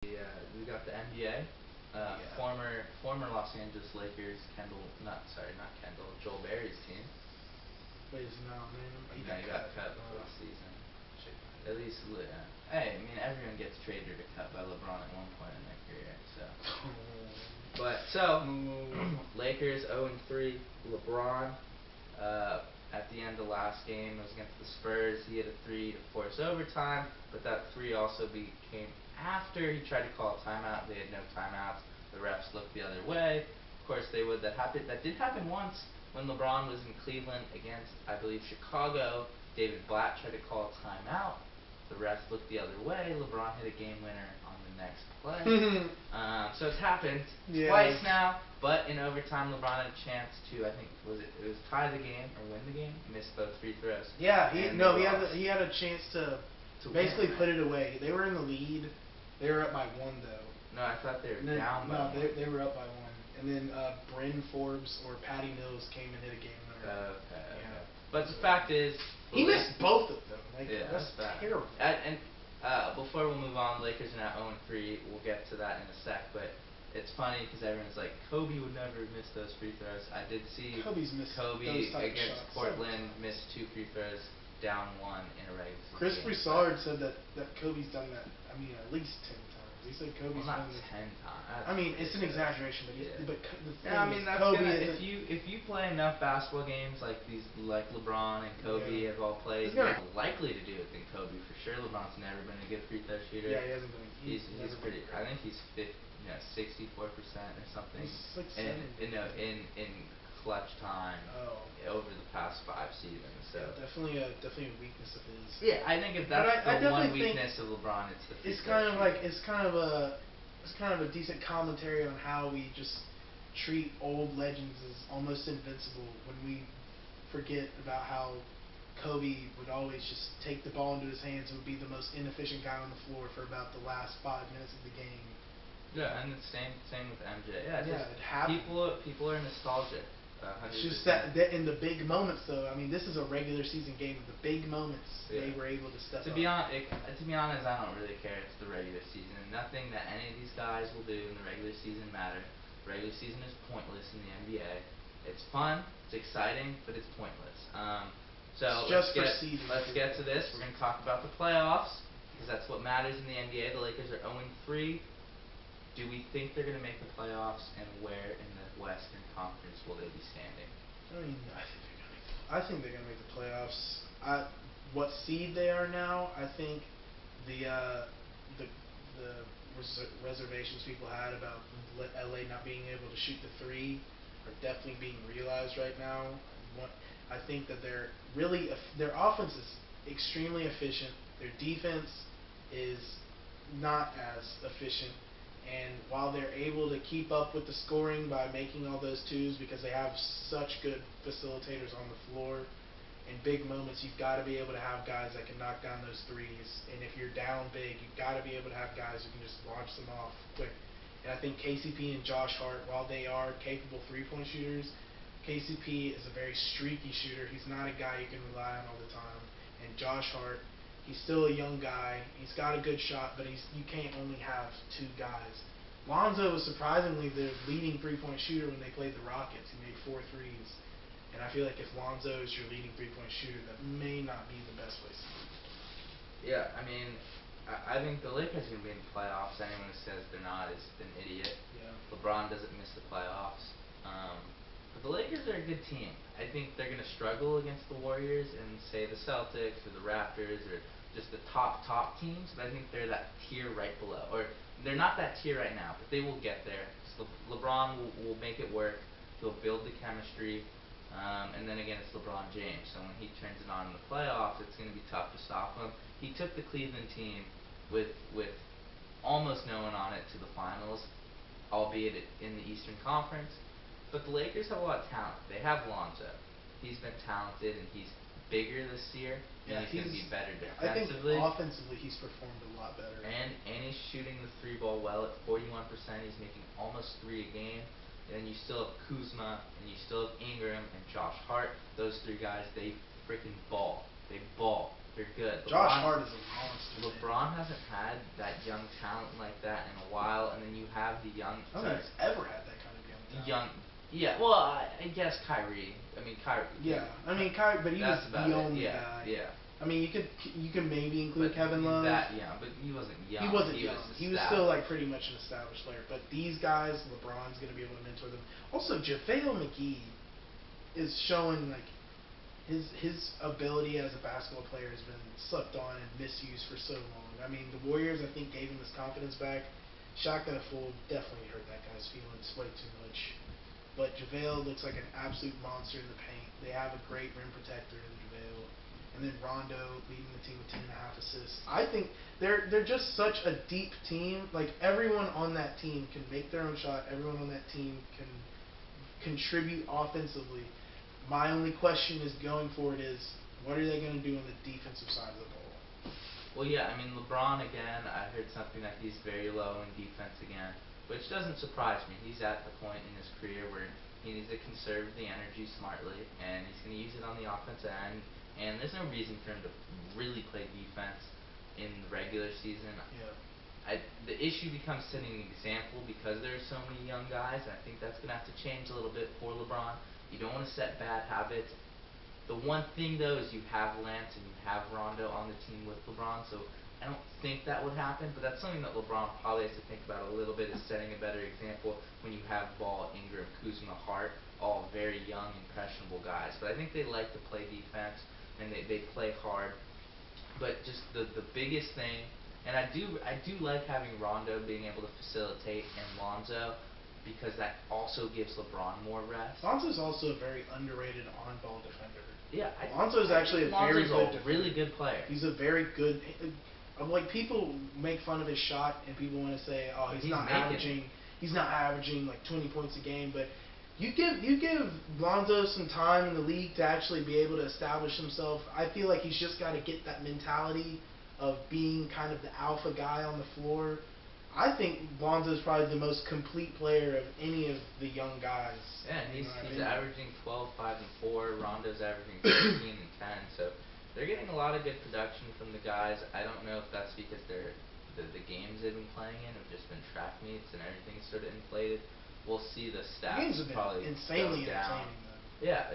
We got the NBA. Former Los Angeles Lakers, Joel Berry's team. Wait, is he not on there? He got cut before the season. At least, hey, I mean, everyone gets traded or cut by LeBron at one point in their career, so. Lakers 0-3. LeBron, at the end of last game, was against the Spurs. He hit a 3 to force overtime, but that 3 also came after he tried to call a timeout. They had no timeouts. The refs looked the other way. Of course, they would. That did happen once when LeBron was in Cleveland against, I believe, Chicago. David Blatt tried to call a timeout. The refs looked the other way. LeBron hit a game winner on the next play. So it's happened twice now. But in overtime, LeBron had a chance to, I think, it was tie the game or win the game. Missed both free throws. Yeah, he had a chance to basically win, put it away. They were in the lead. They were up by 1 though. No, I thought they were down by 1. No, they were up by 1. And then Bryn Forbes or Patty Mills came and hit a game winner. Okay. But the fact is, he missed both of them. That's terrible. And before we move on, Lakers are now 0-3. We'll get to that in a sec. But it's funny because everyone's like, Kobe would never miss those free throws. I did see Kobe against Portland missed 2 free throws, down 1 in a regular season. Chris Broussard said that Kobe's done that. I mean, at least 10 times. He said Kobe's done it. 10 times. I mean, it's an exaggeration, but if you play enough basketball games like LeBron and Kobe have all played, you're likely to do it than Kobe for sure. LeBron's never been a good free throw shooter. Yeah, he hasn't been. He's pretty. I think he's 64% or something. He's like in clutch time over the past 5 seasons. So definitely a weakness of his. Yeah, I think if that's the one weakness of LeBron, it's the free throw shooting. It's kind of a decent commentary on how we just treat old legends as almost invincible when we forget about how Kobe would always just take the ball into his hands and would be the most inefficient guy on the floor for about the last 5 minutes of the game. Yeah, and the same with MJ. It happens. People are nostalgic. It's just that in the big moments, though. I mean, this is a regular season game. The big moments, they were able to step up. To be honest, I don't really care. It's the regular season. Nothing that any of these guys will do in the regular season matter. Regular season is pointless in the NBA. It's fun, it's exciting, but it's pointless. So let's get to this. We're going to talk about the playoffs because that's what matters in the NBA. The Lakers are 0-3. Do we think they're going to make the playoffs, and where in the Western Conference will they be standing? I mean, I think they're going to make the playoffs. What seed they are now, I think the reservations people had about LA not being able to shoot the 3 are definitely being realized right now. I think that their offense is extremely efficient. Their defense is not as efficient. And while they're able to keep up with the scoring by making all those 2s because they have such good facilitators on the floor, in big moments you've got to be able to have guys that can knock down those 3s. And if you're down big, you've got to be able to have guys who can just launch them off quick. And I think KCP and Josh Hart, while they are capable 3-point shooters, KCP is a very streaky shooter. He's not a guy you can rely on all the time. And Josh Hart, he's still a young guy. He's got a good shot, but you can't only have 2 guys. Lonzo was surprisingly the leading 3-point shooter when they played the Rockets. He made 4 threes. And I feel like if Lonzo is your leading 3-point shooter, that may not be the best place to be. Yeah, I mean, I think the Lakers are going to be in the playoffs. Anyone who says they're not is an idiot. Yeah. LeBron doesn't miss the playoffs. But the Lakers are a good team. I think they're going to struggle against the Warriors and, say, the Celtics or the Raptors or just the top teams. But I think they're that tier right below. Or they're not that tier right now, but they will get there. So LeBron will make it work. He'll build the chemistry. And then again, it's LeBron James. So when he turns it on in the playoffs, it's going to be tough to stop him. He took the Cleveland team with almost no one on it to the finals, albeit in the Eastern Conference. But the Lakers have a lot of talent. They have Lonzo. He's been talented, and he's bigger this year. And he's going to be better defensively. I think offensively he's performed a lot better. And he's shooting the 3 ball well at 41%. He's making almost 3 a game. And then you still have Kuzma, and you still have Ingram and Josh Hart. Those 3 guys, they freaking ball. They ball. they're good. Josh Hart is a monster. LeBron hasn't had that young talent like that in a while, and then you have the young. I don't think he's ever had that kind of young talent. Yeah. Well, I guess Kyrie. I mean Kyrie. Yeah, I mean Kyrie, but he was the only guy. Yeah. I mean, you could maybe include Kevin Love. But he wasn't young. He wasn't young. He was still like pretty much an established player. But these guys, LeBron's going to be able to mentor them. Also, JaVale McGee is showing like his ability as a basketball player has been slept on and misused for so long. I mean, the Warriors I think gave him his confidence back. Shotgun a fool definitely hurt that guy's feelings way too much. But JaVale looks like an absolute monster in the paint. They have a great rim protector in JaVale. And then Rondo leading the team with 10.5 assists. I think they're just such a deep team. Like everyone on that team can make their own shot. Everyone on that team can contribute offensively. My only question is going forward is what are they going to do on the defensive side of the ball? Well, yeah, I mean LeBron again. I heard something that he's very low in defense again, which doesn't surprise me. He's at the point in his career where he needs to conserve the energy smartly, and he's going to use it on the offensive end. And there's no reason for him to really play defense in the regular season. Yeah. The issue becomes setting an example because there are so many young guys, and I think that's going to have to change a little bit for LeBron. You don't want to set bad habits. The one thing, though, is you have Lance and you have Rondo on the team with LeBron, so I don't think that would happen, but that's something that LeBron probably has to think about a little bit, is setting a better example when you have Ball, Ingram, Kuzma, Hart, all very young, impressionable guys. But I think they like to play defense, and they play hard. But just the biggest thing, and I do like having Rondo being able to facilitate and Lonzo, because that also gives LeBron more rest. Lonzo's also a very underrated on-ball defender. Yeah, Lonzo's actually a very good defender. Really good player. He's a very good. Like people make fun of his shot, and people want to say, "Oh, he's not averaging like 20 points a game." But you give Lonzo some time in the league to actually be able to establish himself. I feel like he's just got to get that mentality of being kind of the alpha guy on the floor. I think Lonzo's probably the most complete player of any of the young guys. Yeah, and he's averaging 12, 5, and 4. Rondo's averaging 13 and 10. So they're getting a lot of good production from the guys. I don't know if that's because the games they've been playing in have just been track meets and everything's sort of inflated. We'll see the stats games have been probably insanely go down. Yeah,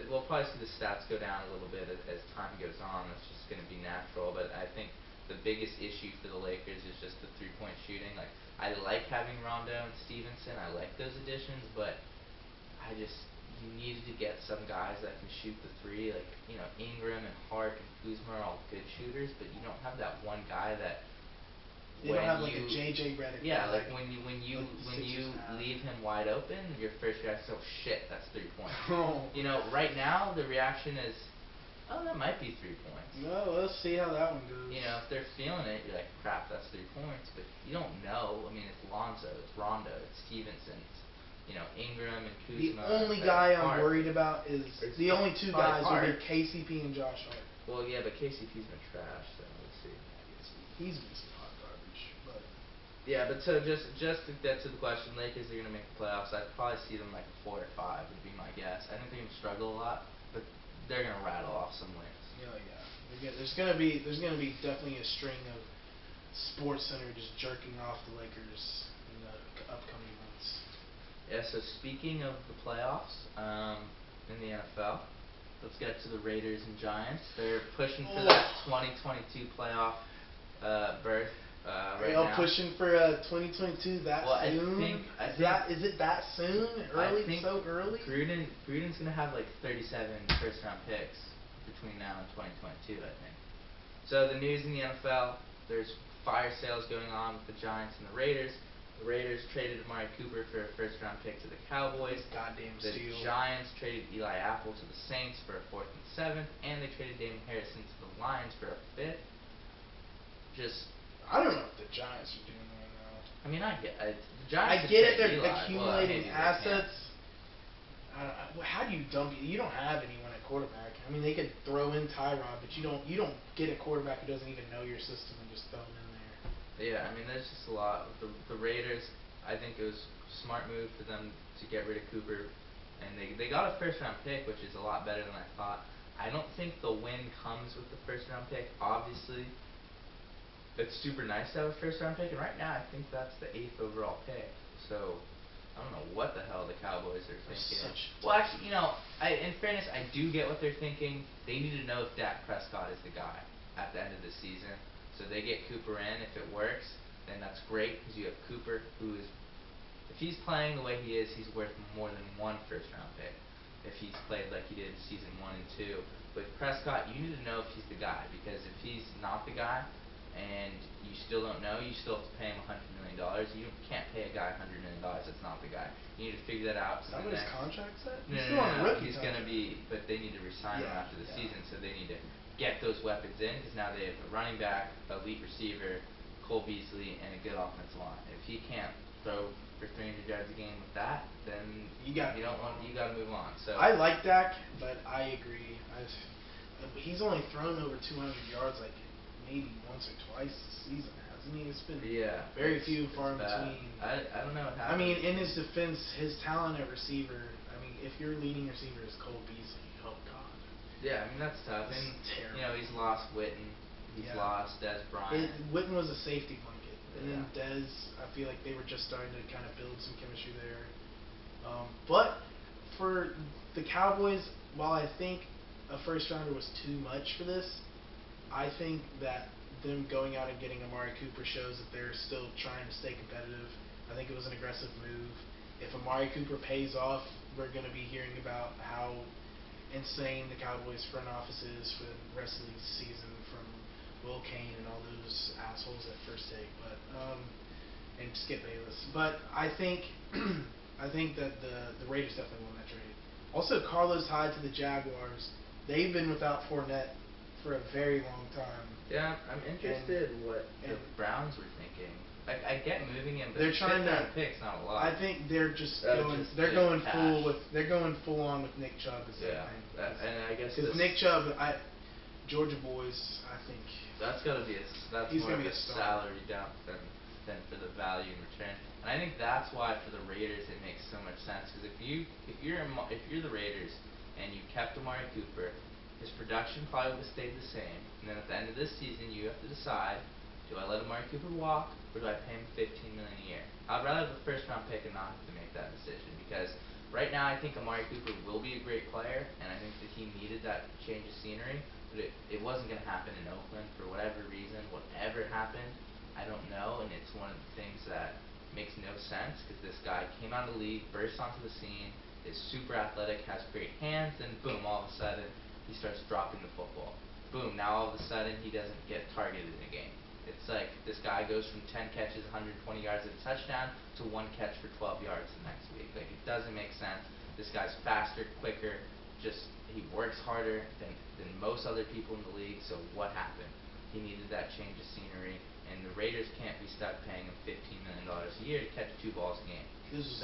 we'll probably see the stats go down a little bit as time goes on. That's just going to be natural. But I think the biggest issue for the Lakers is just the three-point shooting. Like, I like having Rondo and Stevenson. I like those additions, but you needed to get some guys that can shoot the three. Like, Ingram and Hart and Kuzma are all good shooters, but you don't have that one guy that. They don't have like a JJ Redick. Yeah, like when you leave him wide open, your first reaction is, oh shit, that's 3 points. Right now the reaction is, oh, that might be 3 points. No, let's see how that one goes. If they're feeling it, you're like, crap, that's 3 points. But you don't know. I mean, it's Lonzo, it's Rondo, it's Stevenson, it's, Ingram and Kuzma. The only guy I'm worried about is the only two guys would be KCP and Josh Hart. Well, yeah, but KCP's been trash, so let's see. He's been some hot garbage, but. Yeah, but so just to get to the question, Lakers are going to make the playoffs. I'd probably see them like 4 or 5 would be my guess. I think they're going to struggle a lot, but they're going to rattle off some wins. Yeah. There's gonna be definitely a string of SportsCenter just jerking off the Lakers in the upcoming months. Yeah. So speaking of the playoffs in the NFL, let's get to the Raiders and Giants. They're pushing for that 2022 playoff berth. Right now. Pushing for 2022 that soon? Is it that soon? Early? So early? Gruden's going to have like 37 first-round picks between now and 2022, I think. So the news in the NFL, there's fire sales going on with the Giants and the Raiders. The Raiders traded Amari Cooper for a first-round pick to the Cowboys. Goddamn steal. The Giants traded Eli Apple to the Saints for a 4th and 7th, and they traded Damon Harrison to the Lions for a 5th. I don't know what the Giants are doing right now. I mean, the Giants. I get it. They're accumulating assets. How do you dump it? You don't have anyone at quarterback. I mean, they could throw in Tyrod, but you don't get a quarterback who doesn't even know your system and just throw him in there. Yeah, I mean, there's just a lot. The Raiders, I think it was a smart move for them to get rid of Cooper, and they got a first-round pick, which is a lot better than I thought. I don't think the win comes with the first round pick. Obviously, it's super nice to have a first round pick, and right now I think that's the 8th overall pick. So I don't know what the hell the Cowboys are thinking. Well, actually, in fairness, I do get what they're thinking. They need to know if Dak Prescott is the guy at the end of the season. So they get Cooper in. If it works, then that's great because you have Cooper, who is, if he's playing the way he is, he's worth more than one first round pick. If he's played like he did in season 1 and 2. With Prescott, you need to know if he's the guy, because if he's not the guy, and you still don't know, you still have to pay him $100 million. You can't pay a guy $100 million that's not the guy. You need to figure that out. Is that what his contract said? No, He's still on a rookie he's contract. going to be, but they need to resign him after the season, so they need to get those weapons in, because now they have a running back, elite receiver, Cole Beasley, and a good offensive line. If he can't throw for 300 yards a game with that, then you got to move on. So I like Dak, but I agree. He's only thrown over 200 yards like maybe once or twice this season, hasn't he? It's been very few, far in between. I don't know what happened. I mean, in his defense, his talent at receiver, I mean, if your leading receiver is Cole Beasley, oh God. Yeah, I mean, that's tough. That's and, terrible. He's lost Witten. He's lost Des Bryant. Witten was a safety blanket. And then Yeah. Des, I feel like they were just starting to kind of build some chemistry there. But for the Cowboys, while I think a first rounder was too much for this, I think that them going out and getting Amari Cooper shows that they're still trying to stay competitive. I think it was an aggressive move. If Amari Cooper pays off, we're going to be hearing about how insane the Cowboys front office is for the rest of the season, from Will Kane and all those assholes at First Take, and Skip Bayless. But I think I think that the Raiders definitely won that trade. Also, Carlos Hyde to the Jaguars. They've been without Fournette for a very long time. Yeah, I'm interested what the Browns were thinking. I get moving him, but they're trying to pick's not a lot. I think they're just going. They're going full on with Nick Chubb as their thing. And I guess because Nick Chubb, Georgia boys, I think that's got to be he's more of be a a salary dump than for the value in return. And I think that's why for the Raiders it makes so much sense, because if you're the Raiders and you kept Amari Cooper, his production probably would have stayed the same. And then at the end of this season, you have to decide: do I let Amari Cooper walk, or do I pay him $15 million a year? I'd rather have a first round pick and not have to make that decision, because right now I think Amari Cooper will be a great player, and I think that he needed that change of scenery. But it wasn't going to happen in Oakland for whatever reason. Whatever happened, I don't know, and it's one of the things that makes no sense, because this guy came out of the league, burst onto the scene, is super athletic, has great hands, and boom, all of a sudden he starts dropping the football. Boom, now all of a sudden he doesn't get targeted in a game. It's like this guy goes from 10 catches, 120 yards at a touchdown, to 1 catch for 12 yards the next week. Like, it doesn't make sense. This guy's faster, quicker, he works harder than most other people in the league. So what happened? He needed that change of scenery, and the Raiders can't be stuck paying him $15 million a year to catch 2 balls a game. This is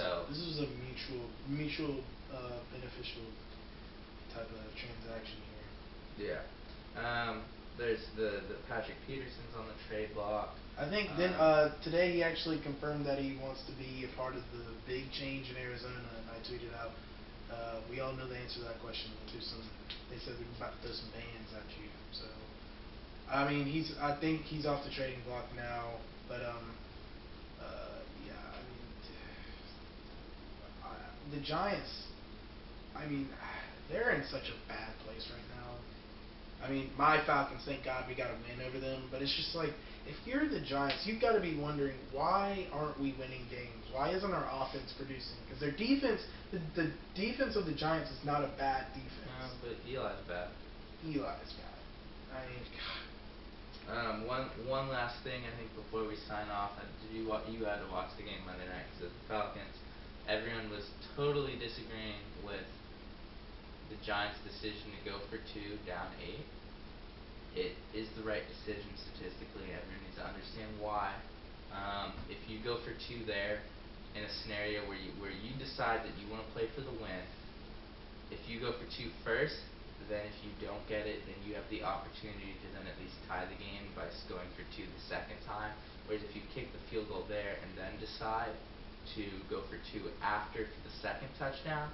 a mutual beneficial type of transaction here. Yeah. There's the Patrick Peterson's on the trade block. I think today he actually confirmed that he wants to be a part of the big change in Arizona, and I tweeted out, we all know the answer to that question. They said we're about to throw some bans at you. So, I mean, I think he's off the trading block now, but yeah, I mean, the Giants, I mean, they're in such a bad place right now. I mean, my Falcons, thank God we got a win over them, but it's just like, if you're the Giants, you've got to be wondering, why aren't we winning games? Why isn't our offense producing? Because their defense, the defense of the Giants is not a bad defense. No, but Eli's bad. Eli's bad. I mean, God. One last thing, I think, before we sign off. You had to watch the game Monday night, because the Falcons, everyone was totally disagreeing with the Giants' decision to go for 2 down 8. It is the right decision statistically. Everyone needs to understand why. If you go for 2 there, in a scenario where you decide that you want to play for the win, if you go for 2 first, then if you don't get it, then you have the opportunity to then at least tie the game by going for 2 the second time. Whereas if you kick the field goal there and then decide to go for 2 after for the second touchdown,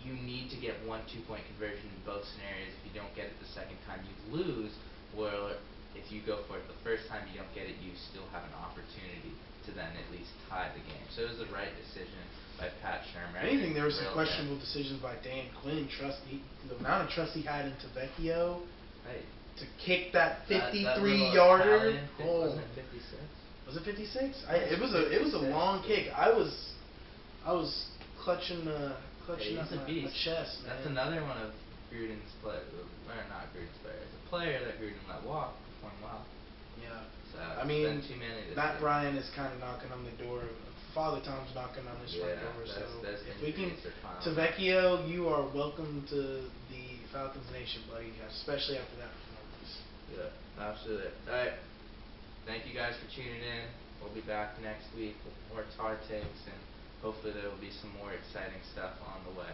you need to get 1 2-point conversion in both scenarios. If you don't get it the second time, you lose. Where if you go for it the first time, you don't get it, you still have an opportunity to then at least tie the game. So it was the right decision by Pat Shermer. If anything, there were some questionable decisions by Dan Quinn. The amount of trust he had into Vecchio to kick that 53-yarder. Wasn't it 56? Was it 56? It was a long kick. I was clutching he's a my beast. chest, man. That's another one of Gruden's players, or not Gruden's players, a player that Gruden let walk, performed well. Yeah. So I mean, too many Matt Bryan is kind of knocking on the door. Father Tom's knocking on his front door. So if we can, to Vecchio, you are welcome to the Falcons Nation, buddy. Especially after that performance. Yeah, absolutely. All right. Thank you guys for tuning in. We'll be back next week with more Tar takes, and hopefully there will be some more exciting stuff on the way.